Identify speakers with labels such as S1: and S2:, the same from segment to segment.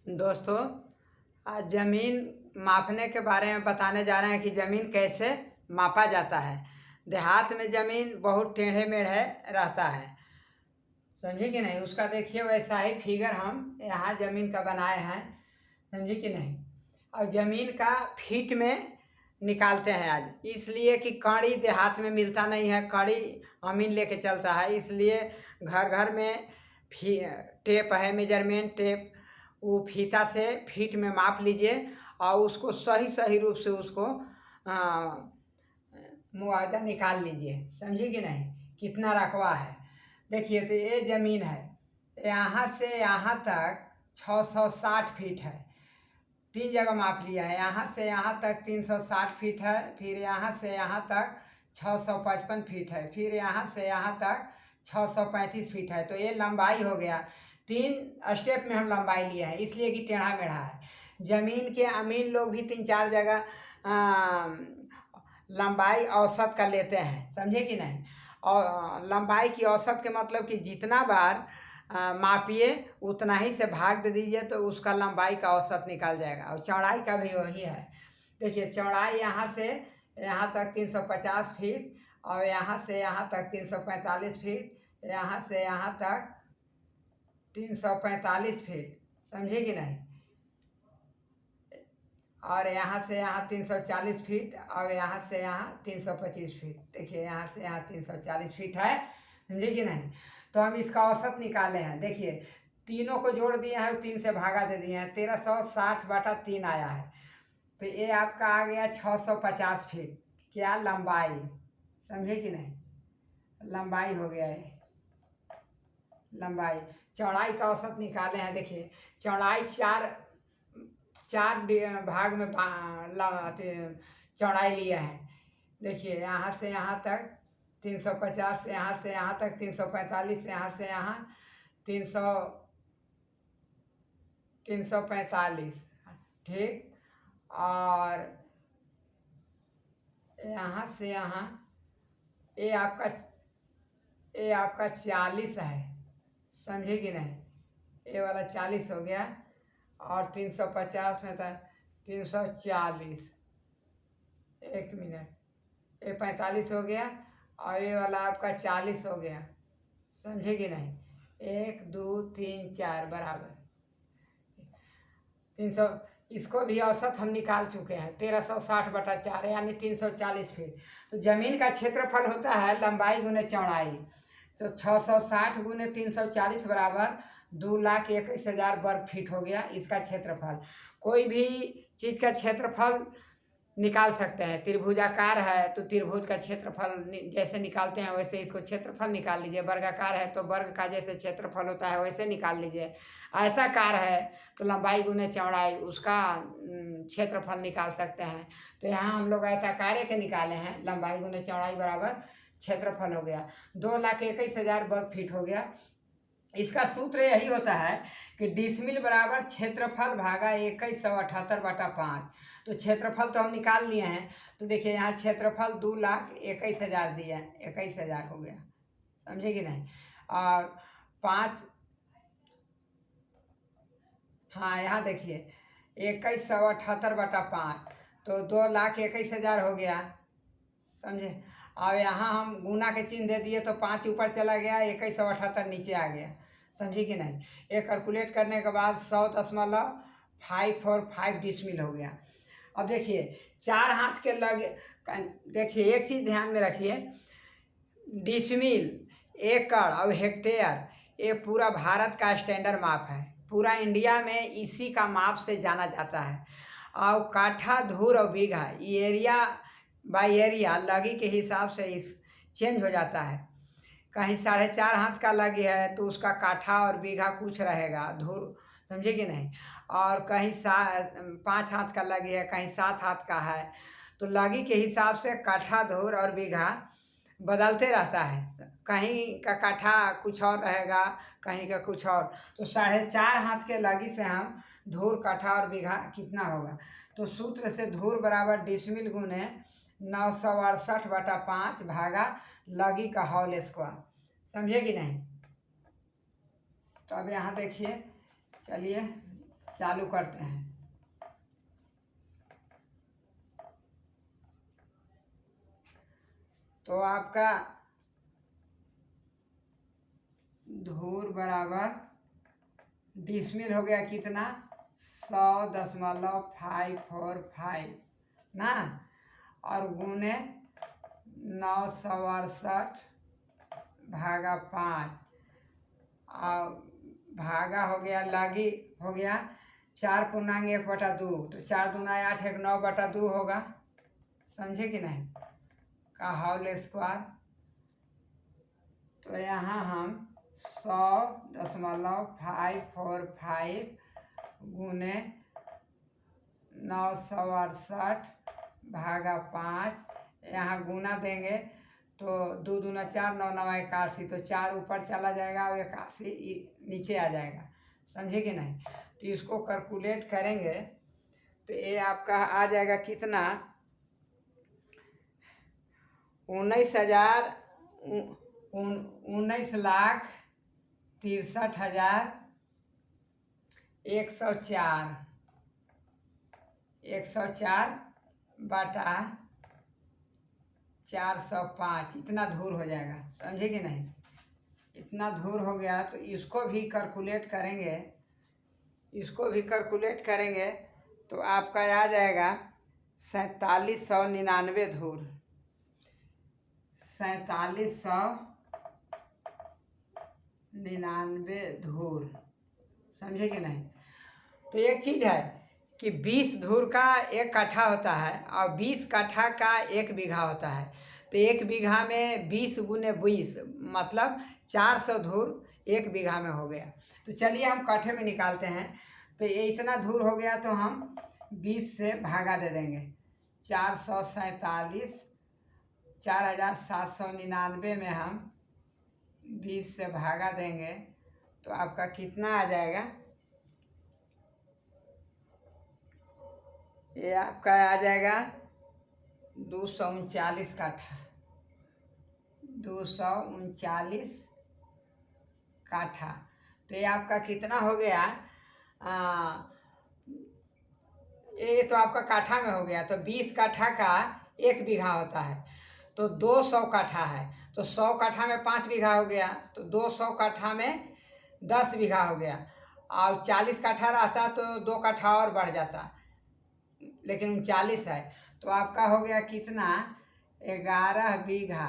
S1: दोस्तों, आज ज़मीन मापने के बारे में बताने जा रहे हैं कि ज़मीन कैसे मापा जाता है। देहात में ज़मीन बहुत टेढ़े मेढ़े रहता है, समझे कि नहीं। उसका देखिए वैसा ही फिगर हम यहाँ ज़मीन का बनाए हैं, समझे कि नहीं। और ज़मीन का फीट में निकालते हैं आज, इसलिए कि कड़ी देहात में मिलता नहीं है, कड़ी अमीन लेके चलता है, इसलिए घर घर में टेप है, मेजरमेंट टेप। वो फीता से फीट में माप लीजिए और उसको सही सही रूप से उसको मुआवजा निकाल लीजिए, समझे कि नहीं, कितना रकबा है। देखिए तो ये ज़मीन है, यहाँ से यहाँ तक 660 फीट है। 3 जगह माप लिया है, यहाँ से यहाँ तक 360 फीट है, फिर यहाँ से यहाँ तक 655 फीट है, फिर यहाँ से यहाँ तक 635 फीट है। तो ये लंबाई हो गया। 3 स्टेप में हम लंबाई लिए हैं, इसलिए कि टेढ़ा मेढ़ा है। ज़मीन के अमीन लोग भी 3-4 जगह लंबाई औसत का लेते हैं, समझे कि नहीं। और लंबाई की औसत के मतलब कि जितना बार मापिए उतना ही से भाग दे दीजिए तो उसका लंबाई का औसत निकल जाएगा। और चौड़ाई का भी वही है। देखिए चौड़ाई यहाँ से यहाँ तक 350 फीट, और यहाँ से यहाँ तक 345 फीट, यहाँ से यहाँ तक 345 फीट, समझे कि नहीं। और यहाँ से यहाँ 340 फीट, और यहाँ से यहाँ 325 फीट। देखिए यहाँ से यहाँ 340 फीट है, समझे कि नहीं। तो हम इसका औसत निकाले हैं। देखिए तीनों को जोड़ दिए हैं, 3 से भागा दे दिए हैं, 1360/3 आया है। तो ये आपका आ गया 650 फीट, क्या लंबाई, समझे कि नहीं, लंबाई हो गया है। लंबाई चौड़ाई का औसत निकाले हैं। देखिए चौड़ाई चार भाग में चौड़ाई लिया है। देखिए यहाँ से यहाँ तक 350, यहाँ से यहाँ तक 345, यहाँ से यहाँ 345, ठीक। और यहाँ से यहाँ ये आपका 40 है, समझे कि नहीं। ये वाला 40 हो गया, और 350 में था 340, 1 मिनट, ये 45 हो गया, और ये वाला आपका 40 हो गया, समझे कि नहीं। 1 2 3 4 बराबर 300। इसको भी औसत हम निकाल चुके हैं, 1360/4 यानी 340 फीट। तो ज़मीन का क्षेत्रफल होता है लंबाई गुने चौड़ाई। तो 660 गुने 340 बराबर 2,21,000 वर्ग फीट हो गया इसका क्षेत्रफल। कोई भी चीज़ का क्षेत्रफल निकाल सकते हैं। त्रिभुजाकार है तो त्रिभुज का क्षेत्रफल जैसे निकालते हैं वैसे इसको क्षेत्रफल निकाल लीजिए। वर्गाकार है तो वर्ग का जैसे क्षेत्रफल होता है वैसे निकाल लीजिए। आयताकार है तो लंबाई गुने चौड़ाई उसका क्षेत्रफल निकाल सकते हैं। तो यहाँ हम लोग आयताकार के निकाले हैं, लंबाई गुने चौड़ाई बराबर क्षेत्रफल हो गया, 2,21,000 वर्ग फीट हो गया। इसका सूत्र यही होता है कि डिसमिल बराबर क्षेत्रफल भागा 2178/5। तो क्षेत्रफल तो हम निकाल लिए हैं। तो देखिए यहाँ क्षेत्रफल 2,21,000 दिया है, 21,000 हो गया, समझे कि नहीं। और 5, हाँ यहाँ देखिए 2178/5, तो 2,21,000 हो गया, समझे। और यहाँ हम गुना के चिन्ह दे दिए तो 5 ऊपर चला गया, 2178 नीचे आ गया, समझे कि नहीं। ये कैलकुलेट करने के बाद 100.545 डिसमिल हो गया। अब देखिए 4 हाथ के लगे, देखिए एक चीज़ ध्यान में रखिए, डिसमिल, एकड़ और हेक्टेयर ये पूरा भारत का स्टैंडर्ड माप है। पूरा इंडिया में इसी का माप से जाना जाता है। और काठा, धूर और बीघा एरिया बाई एरिया लगी के हिसाब से इस चेंज हो जाता है। कहीं 4.5 हाथ का लगी है तो उसका काठा और बीघा कुछ रहेगा, धूर, समझे कि नहीं। और कहीं 5 हाथ का लगी है, कहीं 7 हाथ का है, तो लगी के हिसाब से काठा, धूर और बीघा बदलते रहता है। कहीं का काठा कुछ और रहेगा, कहीं का कुछ और। तो 4.5 हाथ के लगी से हम धूर, काठा और बीघा कितना होगा। तो सूत्र से धूर बराबर डिसमिल गुने 968/5 भागा लगी का होल स्क्वायर, समझे कि नहीं। तो अब यहाँ देखिए, चलिए चालू करते हैं। तो आपका धूर बराबर डिसमिल हो गया कितना 100.545 ना, और गुने 968 भागा 5 और भागा हो गया लागी हो गया 4.1/2, तो 4 दूना 8 1 9/2 होगा, समझे कि नहीं, का होल स्क्वायर। तो यहाँ हम 100.545 गुने 968 भागा 5, यहाँ गुना देंगे तो 2 दूना 4 9 9 81, तो 4 ऊपर चला जाएगा और 81 नीचे आ जाएगा, समझे कि नहीं। तो इसको कैलकुलेट करेंगे तो ये आपका आ जाएगा कितना 19,63,104/405 इतना धूर हो जाएगा, समझे कि नहीं। इतना धूर हो गया तो इसको भी कैलकुलेट करेंगे, इसको भी कैलकुलेट करेंगे तो आपका आ जाएगा 4799 धूर, 4799 धूर, समझे कि नहीं। तो एक चीज़ है कि 20 धूर का 1 कट्ठा होता है और 20 कट्ठा का 1 बीघा होता है, तो 1 बीघा में 20 गुने 20 मतलब 400 धूर 1 बीघा में हो गया। तो चलिए हम कट्ठे में निकालते हैं। तो ये इतना धूर हो गया तो हम 20 से भागा दे देंगे, 447 4799 में हम 20 से भागा देंगे तो आपका कितना आ जाएगा, ये आपका आ जाएगा 239 काठा, 239 काठा। तो ये आपका कितना हो गया, ये तो आपका काठा में हो गया। तो 20 काठा का 1 बीघा होता है, तो 200 काठा है, तो 100 काठा में 5 बीघा हो गया, तो 200 काठा में 10 बीघा हो गया, और 40 काठा रहता तो 2 काठा और बढ़ जाता, लेकिन 39 है। तो आपका हो गया कितना 11 बीघा,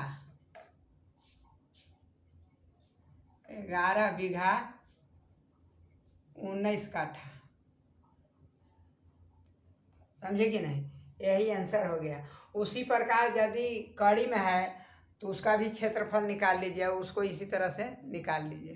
S1: 11 बीघा 19 काठा, समझे कि नहीं। यही आंसर हो गया। उसी प्रकार यदि कड़ी में है तो उसका भी क्षेत्रफल निकाल लीजिए, उसको इसी तरह से निकाल लीजिए।